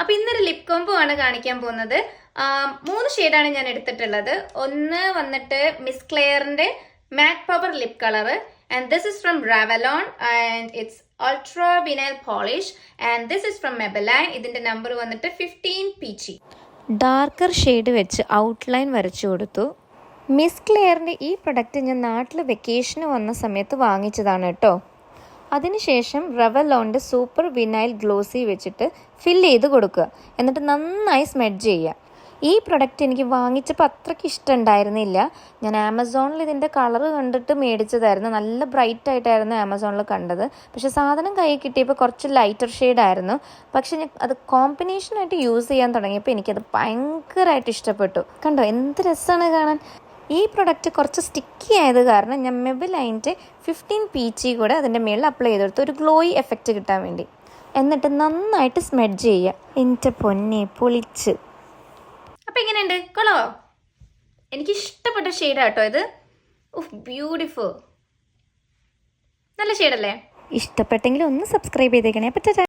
അപ്പോൾ ഇന്നൊരു lip combo ആണ് കാണിക്കാൻ പോകുന്നത്. 3 ഷെയ്ഡാണ് ഞാൻ എടുത്തിട്ടുള്ളത്. ഒന്ന് വന്നിട്ട് മിസ് ക്ലെയറിന്റെ matte power lip colour, and this is from Revlon and it's ultra vinyl polish, and this is from Maybelline. ഇതിന്റെ നമ്പർ വന്നിട്ട് 15 PG. ഡാർക്കർ ഷെയ്ഡ് വെച്ച് ഔട്ട്ലൈൻ വരച്ചു കൊടുത്തു. മിസ് ക്ലെയറിൻ്റെ ഈ പ്രൊഡക്റ്റ് ഞാൻ നാട്ടിൽ വെക്കേഷന് വന്ന സമയത്ത് വാങ്ങിച്ചതാണ് കേട്ടോ. അതിനുശേഷം റെവലോണിൻ്റെ സൂപ്പർ വിനൈൽ ഗ്ലോസി വെച്ചിട്ട് ഫില്ല് ചെയ്ത് കൊടുക്കുക. എന്നിട്ട് നന്നായി സ്മെഡ്ജ് ചെയ്യുക. ഈ പ്രൊഡക്റ്റ് എനിക്ക് വാങ്ങിച്ചപ്പോൾ അത്രയ്ക്ക് ഇഷ്ടമുണ്ടായിരുന്നില്ല. ഞാൻ ആമസോണിൽ ഇതിൻ്റെ കളറ് കണ്ടിട്ട് മേടിച്ചതായിരുന്നു. നല്ല ബ്രൈറ്റ് ആയിട്ടായിരുന്നു ആമസോണിൽ കണ്ടത്. പക്ഷേ സാധനം കയ്യിൽ കിട്ടിയപ്പോൾ കുറച്ച് ലൈറ്റർ ഷെയ്ഡായിരുന്നു. പക്ഷേ ഞാൻ അത് കോമ്പിനേഷനായിട്ട് യൂസ് ചെയ്യാൻ തുടങ്ങിയപ്പോൾ എനിക്കത് ഭയങ്കരമായിട്ട് ഇഷ്ടപ്പെട്ടു. കണ്ടോ എന്ത് രസമാണ് കാണാൻ. ഈ പ്രൊഡക്റ്റ് കുറച്ച് സ്റ്റിക്കി ആയത് കാരണം ഞാൻ Maybelline 15 PG കൂടെ അതിൻ്റെ മുകളിൽ അപ്ലൈ ചെയ്തെടുത്തു, ഒരു ഗ്ലോയി എഫക്റ്റ് കിട്ടാൻ വേണ്ടി. എന്നിട്ട് നന്നായിട്ട് സ്മെഡ്ജ് ചെയ്യുക. എൻ്റെ പൊന്നെ പൊളിച്ച്. അപ്പോൾ എങ്ങനെയുണ്ട്? കൊള്ളോ? എനിക്ക് ഇഷ്ടപ്പെട്ട ഷെയ്ഡാണ് കേട്ടോ ഇത്. ബ്യൂട്ടിഫുൾ, നല്ല ഷെയ്ഡല്ലേ? ഇഷ്ടപ്പെട്ടെങ്കിൽ ഒന്ന് സബ്സ്ക്രൈബ് ചെയ്തേക്കണേ. അപ്പം